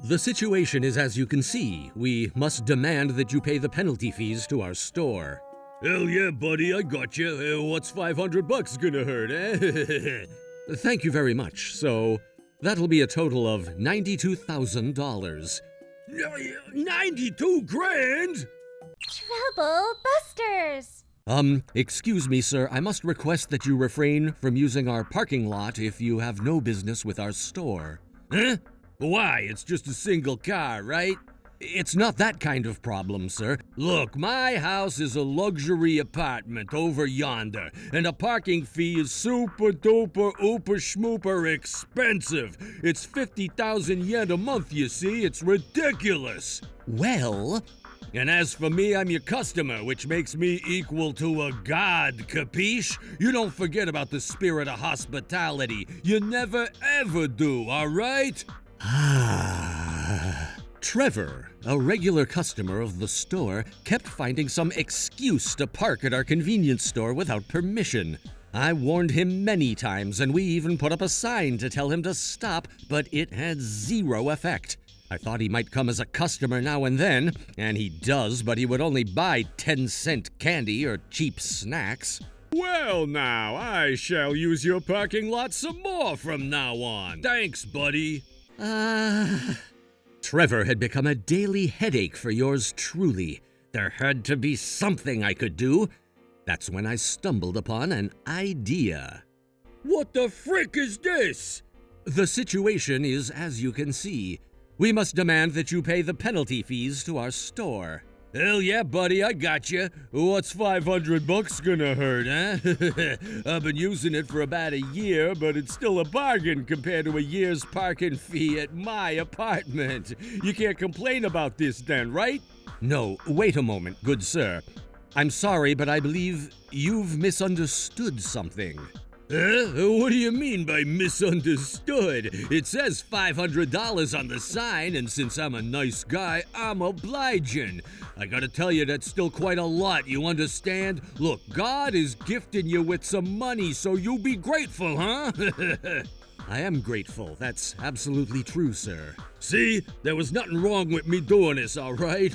The situation is as you can see. We must demand that you pay the penalty fees to our store. Hell yeah, buddy, I got you. What's $500 gonna hurt, eh? Thank you very much. So, that'll be a total of $92,000. 92 grand? Trouble Busters! Excuse me, sir. I must request that you refrain from using our parking lot if you have no business with our store. Huh? Why? It's just a single car, right? It's not that kind of problem, sir. Look, my house is a luxury apartment over yonder, and a parking fee is super duper ooper schmooper expensive. It's 50,000 yen a month, you see. It's ridiculous. Well... And as for me, I'm your customer, which makes me equal to a god, capiche? You don't forget about the spirit of hospitality. You never ever do, all right? Trevor, a regular customer of the store, kept finding some excuse to park at our convenience store without permission. I warned him many times, and we even put up a sign to tell him to stop, but it had zero effect. I thought he might come as a customer now and then, and he does, but he would only buy 10-cent candy or cheap snacks. Well now, I shall use your parking lot some more from now on. Thanks, buddy. Trevor had become a daily headache for yours truly. There had to be something I could do. That's when I stumbled upon an idea. What the frick is this? The situation is as you can see. We must demand that you pay the penalty fees to our store. Hell yeah, buddy, I got you. What's $500 gonna hurt, huh? I've been using it for about a year, but it's still a bargain compared to a year's parking fee at my apartment. You can't complain about this then, right? No, wait a moment, good sir. I'm sorry, but I believe you've misunderstood something. What do you mean by misunderstood? It says $500 on the sign, and since I'm a nice guy, I'm obliging. I gotta tell you, that's still quite a lot, you understand? Look, God is gifting you with some money, so you be grateful, huh? I am grateful. That's absolutely true, sir. See? There was nothing wrong with me doing this, all right?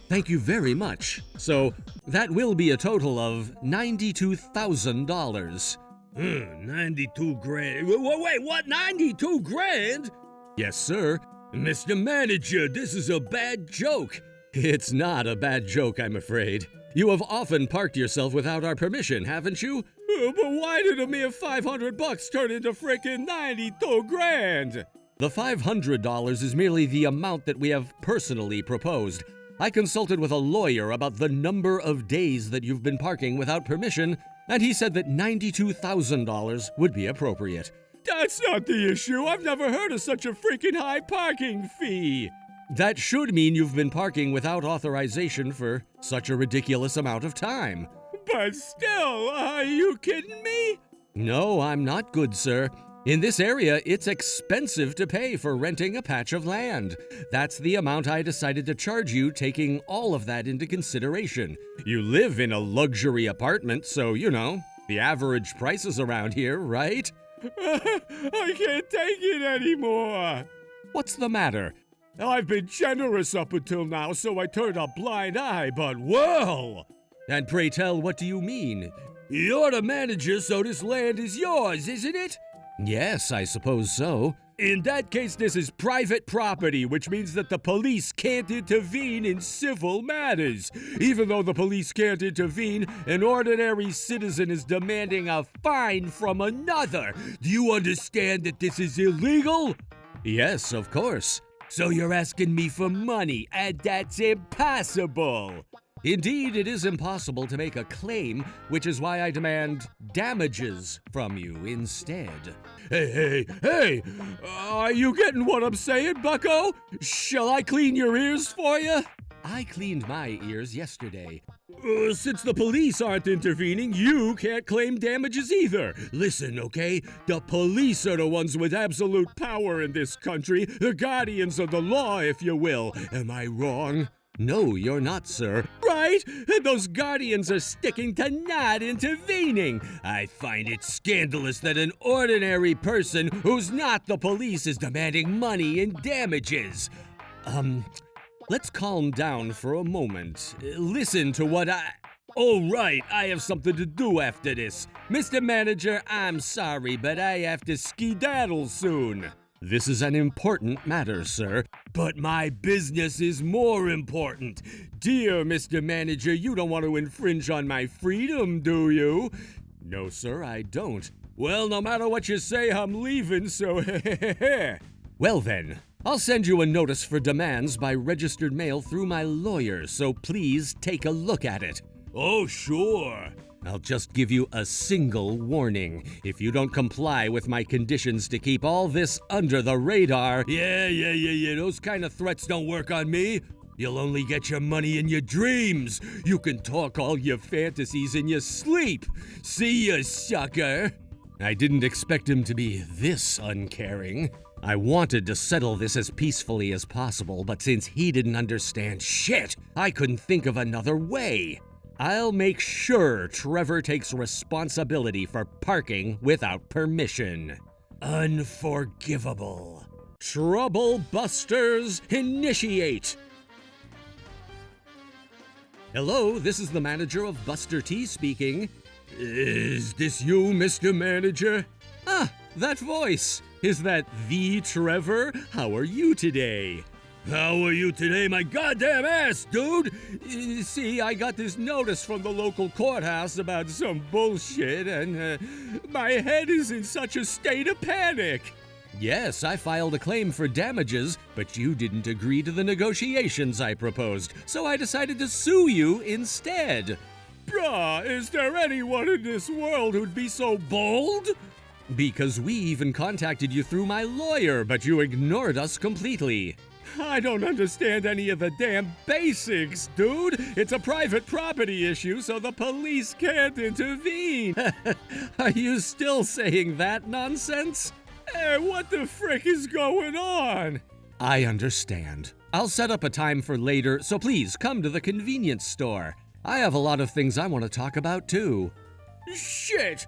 Thank you very much. So, that will be a total of $92,000. 92 grand. Wait, what? 92 grand? Yes, sir. Mr. Manager, this is a bad joke. It's not a bad joke, I'm afraid. You have often parked yourself without our permission, haven't you? But why did a mere $500 turn into frickin' 92 grand? The $500 is merely the amount that we have personally proposed. I consulted with a lawyer about the number of days that you've been parking without permission, and he said that $92,000 would be appropriate. That's not the issue. I've never heard of such a freaking high parking fee. That should mean you've been parking without authorization for such a ridiculous amount of time. But still, are you kidding me? No, I'm not, good sir. In this area, it's expensive to pay for renting a patch of land. That's the amount I decided to charge you, taking all of that into consideration. You live in a luxury apartment, so, you know, the average prices around here, right? I can't take it anymore. What's the matter? I've been generous up until now, so I turned a blind eye, but whoa! And pray tell, what do you mean? You're the manager, so this land is yours, isn't it? Yes, I suppose so. In that case, this is private property, which means that the police can't intervene in civil matters. Even though the police can't intervene, an ordinary citizen is demanding a fine from another. Do you understand that this is illegal? Yes, of course. So you're asking me for money, and that's impossible. Indeed, it is impossible to make a claim, which is why I demand damages from you instead. Hey! Are you getting what I'm saying, bucko? Shall I clean your ears for you? I cleaned my ears yesterday. Since the police aren't intervening, you can't claim damages either. Listen, okay? The police are the ones with absolute power in this country, the guardians of the law, if you will. Am I wrong? No, you're not, sir. Right right? And those guardians are sticking to not intervening. I find it scandalous that an ordinary person who's not the police is demanding money in damages. Let's calm down for a moment. Listen to what Oh, right, I have something to do after this. Mr. Manager, I'm sorry, but I have to skedaddle soon. This is an important matter, sir. But my business is more important. Dear Mr. Manager, you don't want to infringe on my freedom, do you? No, sir, I don't. Well, no matter what you say, I'm leaving, so Well then, I'll send you a notice for demands by registered mail through my lawyer, so please take a look at it. Oh, sure. I'll just give you a single warning. If you don't comply with my conditions to keep all this under the radar... Yeah, those kind of threats don't work on me. You'll only get your money in your dreams. You can talk all your fantasies in your sleep. See ya, sucker. I didn't expect him to be this uncaring. I wanted to settle this as peacefully as possible, but since he didn't understand shit, I couldn't think of another way. I'll make sure Trevor takes responsibility for parking without permission. Unforgivable. Trouble Busters, initiate! Hello, this is the manager of Buster T speaking. Is this you, Mr. Manager? Ah, that voice. Is that the Trevor? How are you today? How are you today, my goddamn ass, dude? See, I got this notice from the local courthouse about some bullshit, and my head is in such a state of panic. Yes, I filed a claim for damages, but you didn't agree to the negotiations I proposed, so I decided to sue you instead. Bruh, is there anyone in this world who'd be so bold? Because we even contacted you through my lawyer, but you ignored us completely. I don't understand any of the damn basics, dude. It's a private property issue, so the police can't intervene. Are you still saying that nonsense? Hey, what the frick is going on? I understand. I'll set up a time for later, so please come to the convenience store. I have a lot of things I want to talk about, too. Shit!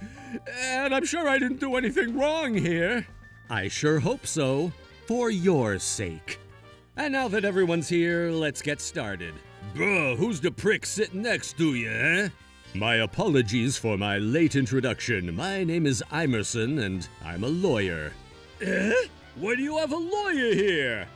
And I'm sure I didn't do anything wrong here. I sure hope so. For your sake. And now that everyone's here, let's get started. Bruh, who's the prick sitting next to you, eh? My apologies for my late introduction. My name is Emerson, and I'm a lawyer. Eh? Why do you have a lawyer here?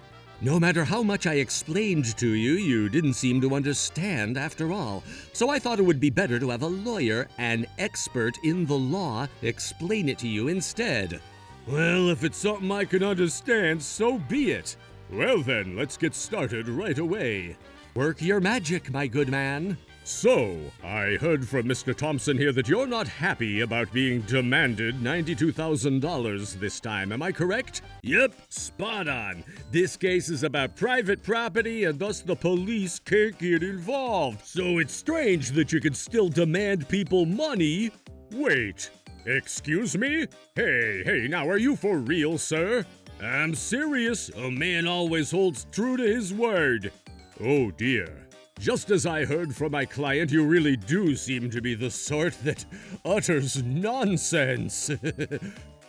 No matter how much I explained to you, you didn't seem to understand after all. So I thought it would be better to have a lawyer, an expert in the law, explain it to you instead. Well, if it's something I can understand, so be it. Well then, let's get started right away. Work your magic, my good man. So, I heard from Mr. Thompson here that you're not happy about being demanded $92,000 this time, am I correct? Yep, spot on. This case is about private property and thus the police can't get involved. So it's strange that you can still demand people money. Wait, excuse me? Hey, now are you for real, sir? I'm serious. A man always holds true to his word. Oh dear. Just as I heard from my client, you really do seem to be the sort that utters nonsense.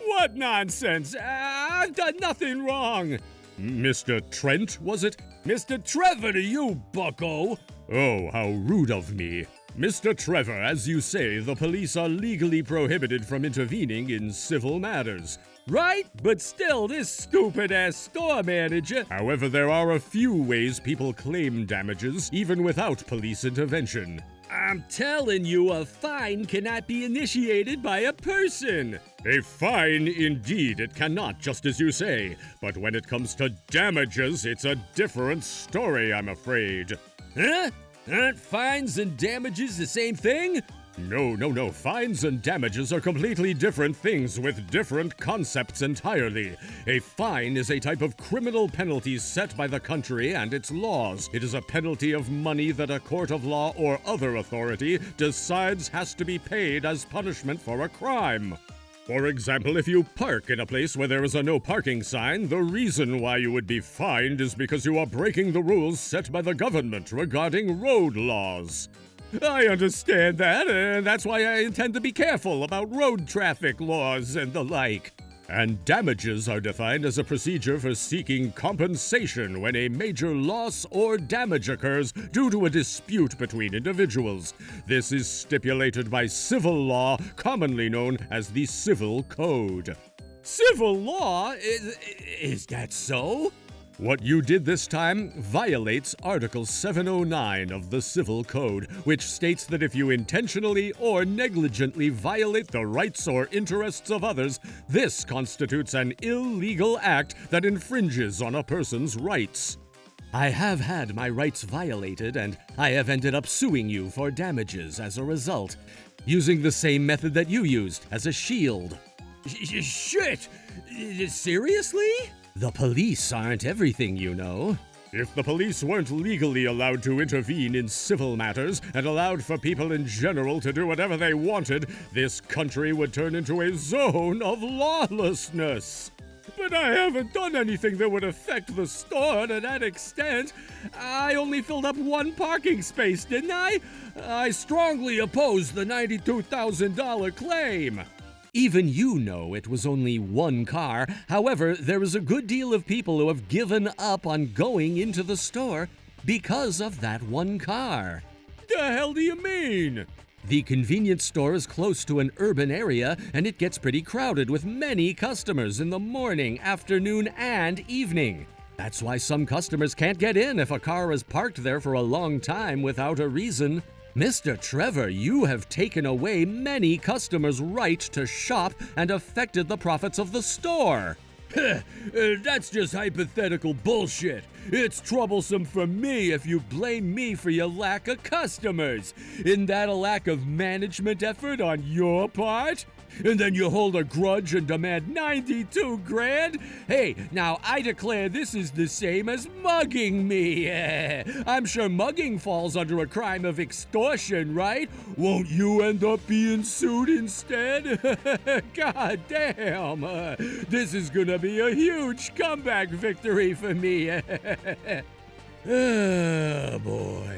What nonsense? I've done nothing wrong. Mr. Trent, was it? Mr. Trevor to you, bucko. Oh, how rude of me. Mr. Trevor, as you say, the police are legally prohibited from intervening in civil matters. Right? But still, this stupid-ass store manager... However, there are a few ways people claim damages, even without police intervention. I'm telling you, a fine cannot be initiated by a person. A fine, indeed, it cannot, just as you say. But when it comes to damages, it's a different story, I'm afraid. Huh? Aren't fines and damages the same thing? No. Fines and damages are completely different things with different concepts entirely. A fine is a type of criminal penalty set by the country and its laws. It is a penalty of money that a court of law or other authority decides has to be paid as punishment for a crime. For example, if you park in a place where there is a no parking sign, the reason why you would be fined is because you are breaking the rules set by the government regarding road laws. I understand that, and that's why I intend to be careful about road traffic laws and the like. And damages are defined as a procedure for seeking compensation when a major loss or damage occurs due to a dispute between individuals. This is stipulated by civil law, commonly known as the Civil Code. Civil law? Is that so? What you did this time violates Article 709 of the Civil Code, which states that if you intentionally or negligently violate the rights or interests of others, this constitutes an illegal act that infringes on a person's rights. I have had my rights violated, and I have ended up suing you for damages as a result, using the same method that you used as a shield. Shit! Seriously? The police aren't everything, you know. If the police weren't legally allowed to intervene in civil matters and allowed for people in general to do whatever they wanted, this country would turn into a zone of lawlessness. But I haven't done anything that would affect the store to that extent. I only filled up one parking space, didn't I? I strongly oppose the $92,000 claim. Even you know it was only one car. However, there is a good deal of people who have given up on going into the store because of that one car. The hell do you mean? The convenience store is close to an urban area, and it gets pretty crowded with many customers in the morning, afternoon, and evening. That's why some customers can't get in if a car is parked there for a long time without a reason. Mr. Trevor, you have taken away many customers' right to shop and affected the profits of the store. That's just hypothetical bullshit. It's troublesome for me if you blame me for your lack of customers. Isn't that a lack of management effort on your part? And then you hold a grudge and demand 92 grand? Hey, now I declare this is the same as mugging me. I'm sure mugging falls under a crime of extortion, right? Won't you end up being sued instead? God damn. This is gonna be a huge comeback victory for me. Oh, boy.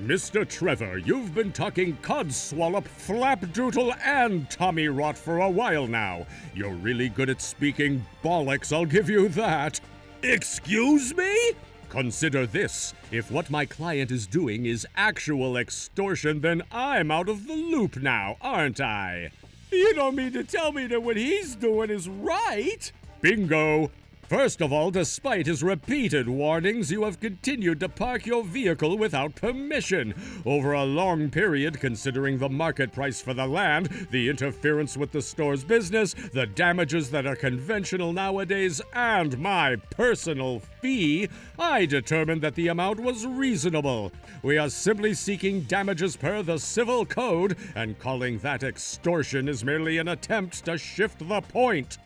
Mr. Trevor, you've been talking codswallop, flapdoodle, and tommy rot for a while now. You're really good at speaking bollocks, I'll give you that. Excuse me? Consider this. If what my client is doing is actual extortion, then I'm out of the loop now, aren't I? You don't mean to tell me that what he's doing is right? Bingo! First of all, despite his repeated warnings, you have continued to park your vehicle without permission. Over a long period, considering the market price for the land, the interference with the store's business, the damages that are conventional nowadays, and my personal fee, I determined that the amount was reasonable. We are simply seeking damages per the Civil Code, and calling that extortion is merely an attempt to shift the point.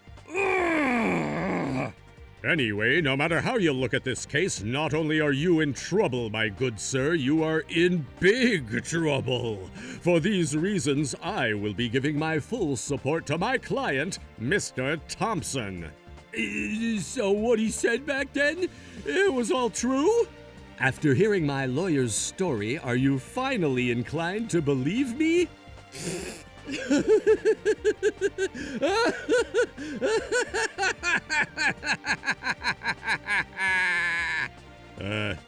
Anyway, no matter how you look at this case, not only are you in trouble, my good sir, you are in big trouble. For these reasons, I will be giving my full support to my client, Mr. Thompson. So what he said back then, it was all true? After hearing my lawyer's story, are you finally inclined to believe me?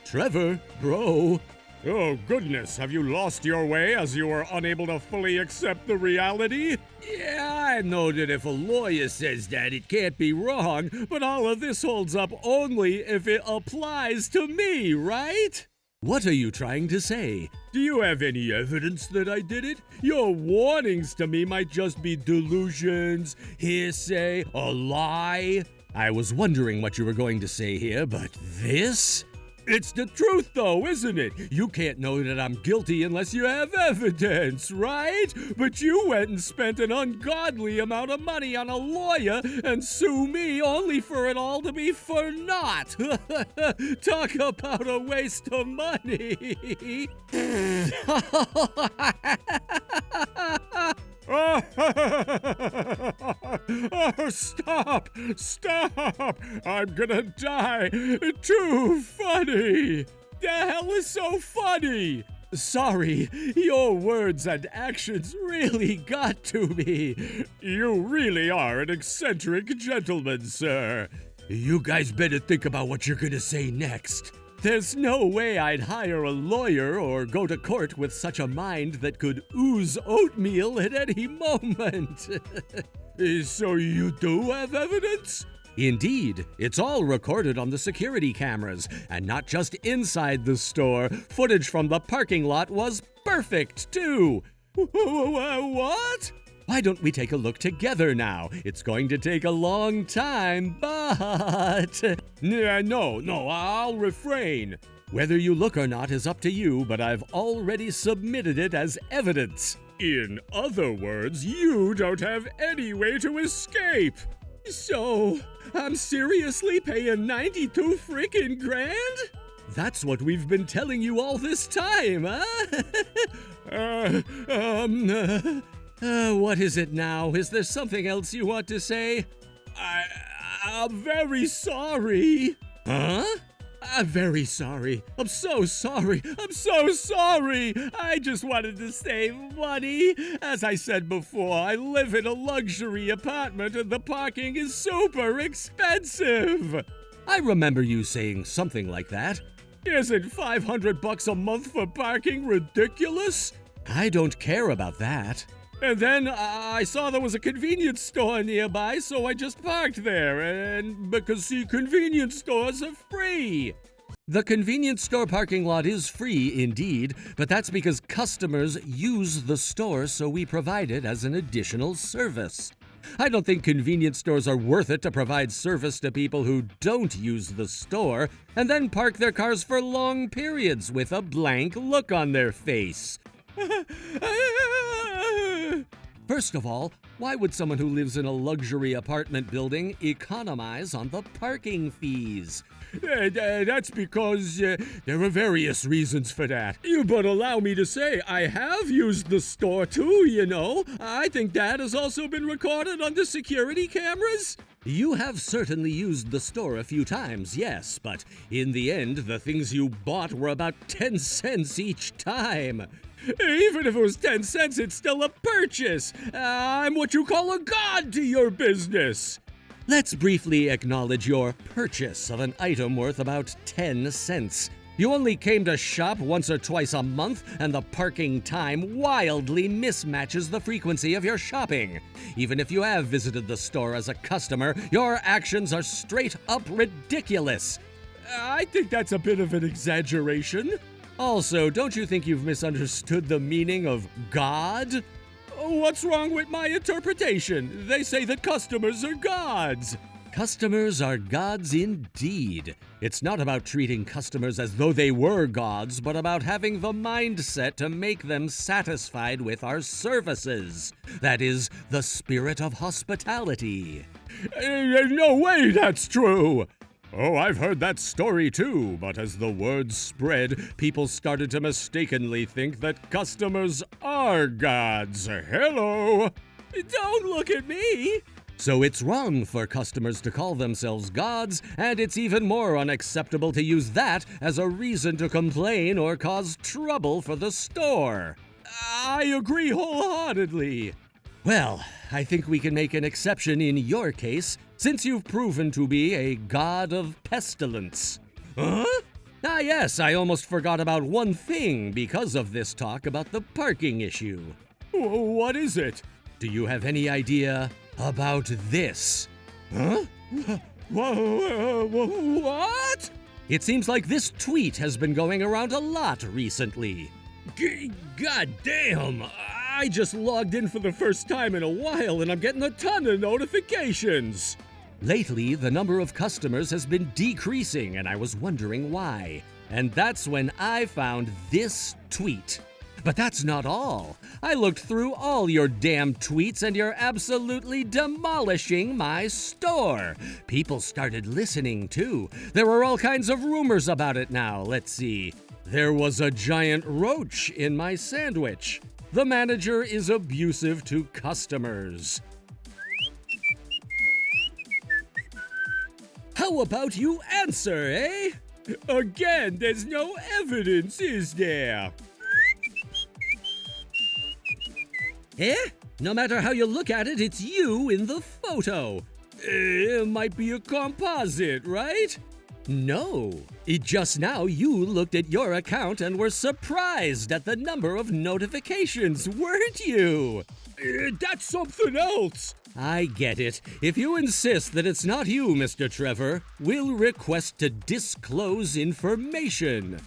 Trevor, bro. Oh, goodness, have you lost your way as you were unable to fully accept the reality? Yeah, I know that if a lawyer says that, it can't be wrong, but all of this holds up only if it applies to me, right? What are you trying to say? Do you have any evidence that I did it? Your warnings to me might just be delusions, hearsay, a lie. I was wondering what you were going to say here, but this? It's the truth, though, isn't it? You can't know that I'm guilty unless you have evidence, right? But you went and spent an ungodly amount of money on a lawyer and sue me only for it all to be for naught. Talk about a waste of money. Oh, stop! Stop! I'm gonna die! Too funny! The hell is so funny? Sorry, your words and actions really got to me. You really are an eccentric gentleman, sir. You guys better think about what you're gonna say next. There's no way I'd hire a lawyer or go to court with such a mind that could ooze oatmeal at any moment. So you do have evidence? Indeed, it's all recorded on the security cameras, and not just inside the store. Footage from the parking lot was perfect, too. What? Why don't we take a look together now? It's going to take a long time, but... No, I'll refrain. Whether you look or not is up to you, but I've already submitted it as evidence. In other words, you don't have any way to escape. So, I'm seriously paying 92 frickin' grand? That's what we've been telling you all this time, huh? What is it now? Is there something else you want to say? I'm very sorry. Huh? I'm very sorry. I'm so sorry. I'm so sorry. I just wanted to save money. As I said before, I live in a luxury apartment and the parking is super expensive. I remember you saying something like that. Isn't $500 a month for parking ridiculous? I don't care about that. And then I saw there was a convenience store nearby, so I just parked there. And because, see, convenience stores are free. The convenience store parking lot is free indeed, but that's because customers use the store, so we provide it as an additional service. I don't think convenience stores are worth it to provide service to people who don't use the store and then park their cars for long periods with a blank look on their face. First of all, why would someone who lives in a luxury apartment building economize on the parking fees? That's because there are various reasons for that. But allow me to say, I have used the store too, you know. I think that has also been recorded on the security cameras. You have certainly used the store a few times, yes, but in the end, the things you bought were about 10 cents each time. Even if it was 10 cents, it's still a purchase. I'm what you call a god to your business. Let's briefly acknowledge your purchase of an item worth about 10 cents. You only came to shop once or twice a month, and the parking time wildly mismatches the frequency of your shopping. Even if you have visited the store as a customer, your actions are straight up ridiculous. I think that's a bit of an exaggeration. Also, don't you think you've misunderstood the meaning of God? What's wrong with my interpretation? They say that customers are gods. Customers are gods indeed. It's not about treating customers as though they were gods, but about having the mindset to make them satisfied with our services. That is, the spirit of hospitality. No way that's true! Oh, I've heard that story too, but as the word spread, people started to mistakenly think that customers are gods. Hello! Don't look at me! So it's wrong for customers to call themselves gods, and it's even more unacceptable to use that as a reason to complain or cause trouble for the store. I agree wholeheartedly. Well, I think we can make an exception in your case, since you've proven to be a god of pestilence. Huh? Ah yes, I almost forgot about one thing because of this talk about the parking issue. What is it? Do you have any idea about this? Huh? What? It seems like this tweet has been going around a lot recently. God damn! I just logged in for the first time in a while and I'm getting a ton of notifications. Lately, the number of customers has been decreasing and I was wondering why. And that's when I found this tweet. But that's not all. I looked through all your damn tweets and you're absolutely demolishing my store. People started listening too. There are all kinds of rumors about it now. Let's see. There was a giant roach in my sandwich. The manager is abusive to customers. How about you answer, eh? Again, there's no evidence, is there? Eh? No matter how you look at it, it's you in the photo. It might be a composite, right? No. Just now you looked at your account and were surprised at the number of notifications, weren't you? That's something else. I get it. If you insist that it's not you, Mr. Trevor, we'll request to disclose information.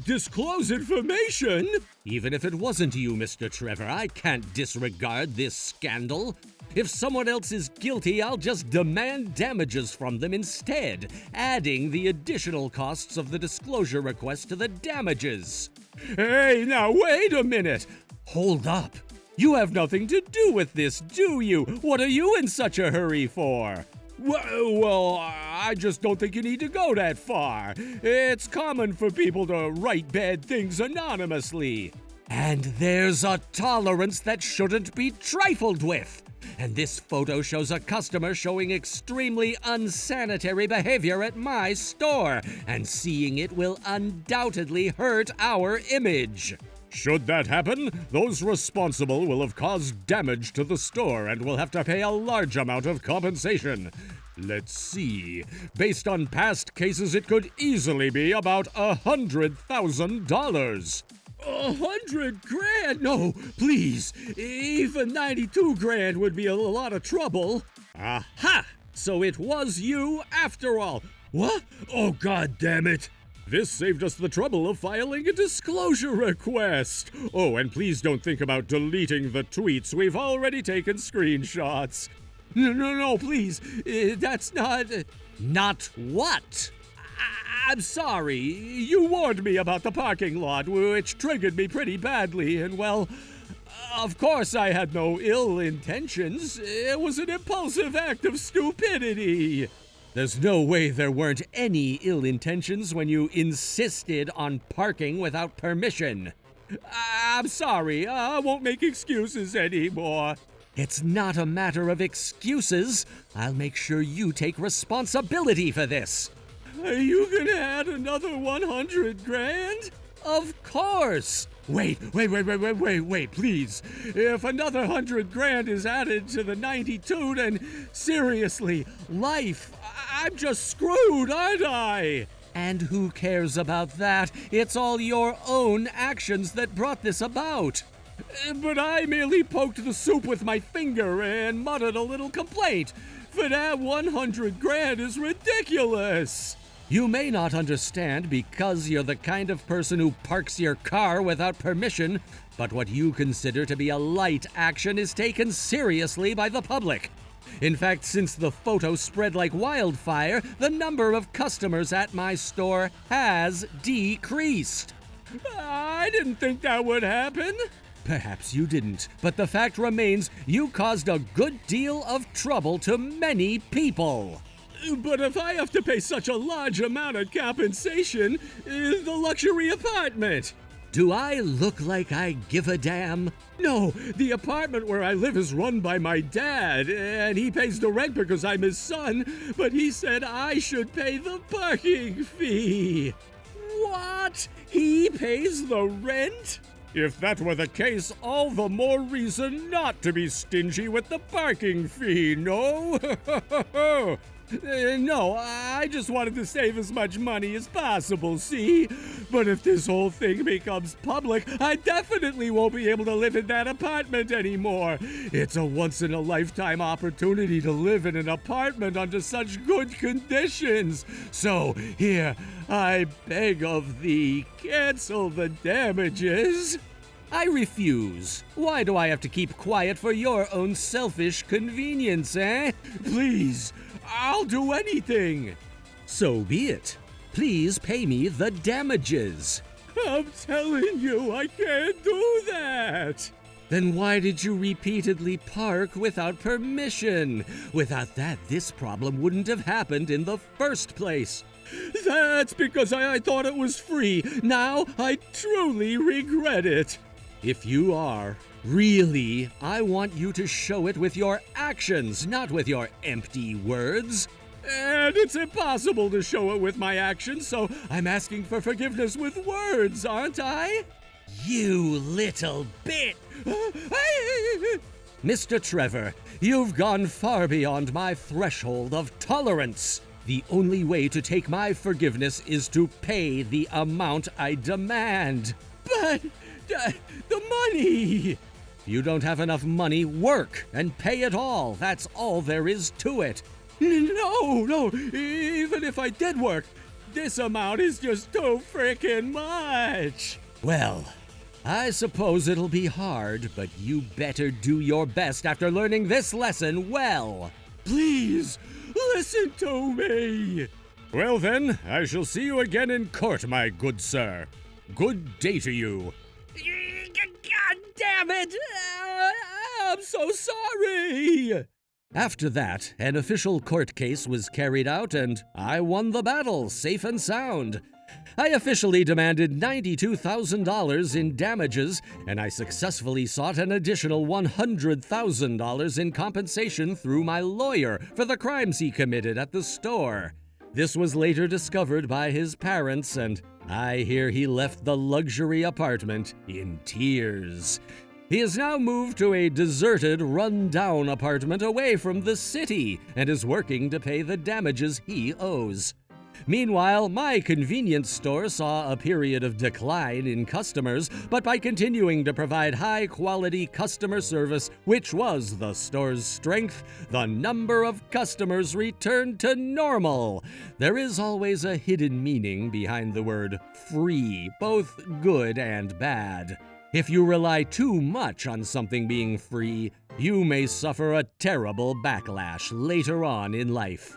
Disclose information? Even if it wasn't you, Mr. Trevor, I can't disregard this scandal. If someone else is guilty, I'll just demand damages from them instead, adding the additional costs of the disclosure request to the damages. Hey, now wait a minute. Hold up. You have nothing to do with this, do you? What are you in such a hurry for? Well, I just don't think you need to go that far. It's common for people to write bad things anonymously. And there's a tolerance that shouldn't be trifled with. And this photo shows a customer showing extremely unsanitary behavior at my store, and seeing it will undoubtedly hurt our image. Should that happen, those responsible will have caused damage to the store and will have to pay a large amount of compensation. Let's see. Based on past cases, it could easily be about $100,000. $100,000? No, please. Even 92 grand would be a lot of trouble. Aha! So it was you after all. What? Oh, God damn it. This saved us the trouble of filing a disclosure request. Oh, and please don't think about deleting the tweets. We've already taken screenshots. No, please. That's not... Not what? I'm sorry. You warned me about the parking lot, which triggered me pretty badly, and well, of course I had no ill intentions. It was an impulsive act of stupidity. There's no way there weren't any ill intentions when you insisted on parking without permission. I'm sorry. I won't make excuses anymore. It's not a matter of excuses. I'll make sure you take responsibility for this. Are you gonna add another 100 grand? Of course! Wait, please. If another 100 grand is added to the 92, then seriously, life, I'm just screwed, aren't I? And who cares about that? It's all your own actions that brought this about. But I merely poked the soup with my finger and muttered a little complaint. For that 100 grand is ridiculous. You may not understand because you're the kind of person who parks your car without permission, but what you consider to be a light action is taken seriously by the public. In fact, since the photo spread like wildfire, the number of customers at my store has decreased. I didn't think that would happen. Perhaps you didn't, but the fact remains you caused a good deal of trouble to many people. But if I have to pay such a large amount of compensation, the luxury apartment. Do I look like I give a damn? No, the apartment where I live is run by my dad, and he pays the rent because I'm his son, but he said I should pay the parking fee. What? He pays the rent? If that were the case, all the more reason not to be stingy with the parking fee, no? No, I just wanted to save as much money as possible, see? But if this whole thing becomes public, I definitely won't be able to live in that apartment anymore. It's a once-in-a-lifetime opportunity to live in an apartment under such good conditions. So, here, I beg of thee, cancel the damages. I refuse. Why do I have to keep quiet for your own selfish convenience, eh? Please, I'll do anything. So be it. Please pay me the damages. I'm telling you, I can't do that. Then why did you repeatedly park without permission? Without that, this problem wouldn't have happened in the first place. That's because I thought it was free. Now I truly regret it. If you are, really, I want you to show it with your actions, not with your empty words. And it's impossible to show it with my actions, so I'm asking for forgiveness with words, aren't I? You little bit! Mr. Trevor, you've gone far beyond my threshold of tolerance. The only way to take my forgiveness is to pay the amount I demand. But the money! If you don't have enough money, work and pay it all. That's all there is to it. No, even if I did work, this amount is just too freaking much. Well, I suppose it'll be hard, but you better do your best after learning this lesson well. Please, listen to me. Well then, I shall see you again in court, my good sir. Good day to you. God damn it! I'm so sorry! After that, an official court case was carried out, and I won the battle, safe and sound. I officially demanded $92,000 in damages, and I successfully sought an additional $100,000 in compensation through my lawyer for the crimes he committed at the store. This was later discovered by his parents, and I hear he left the luxury apartment in tears. He has now moved to a deserted, run-down apartment away from the city and is working to pay the damages he owes. Meanwhile, my convenience store saw a period of decline in customers, but by continuing to provide high-quality customer service, which was the store's strength, the number of customers returned to normal. There is always a hidden meaning behind the word free, both good and bad. If you rely too much on something being free, you may suffer a terrible backlash later on in life.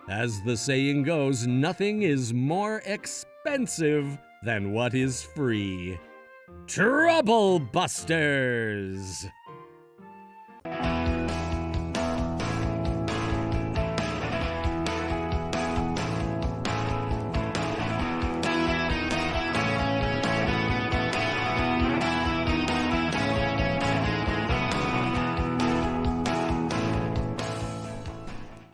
As the saying goes, nothing is more expensive than what is free. Trouble Busters!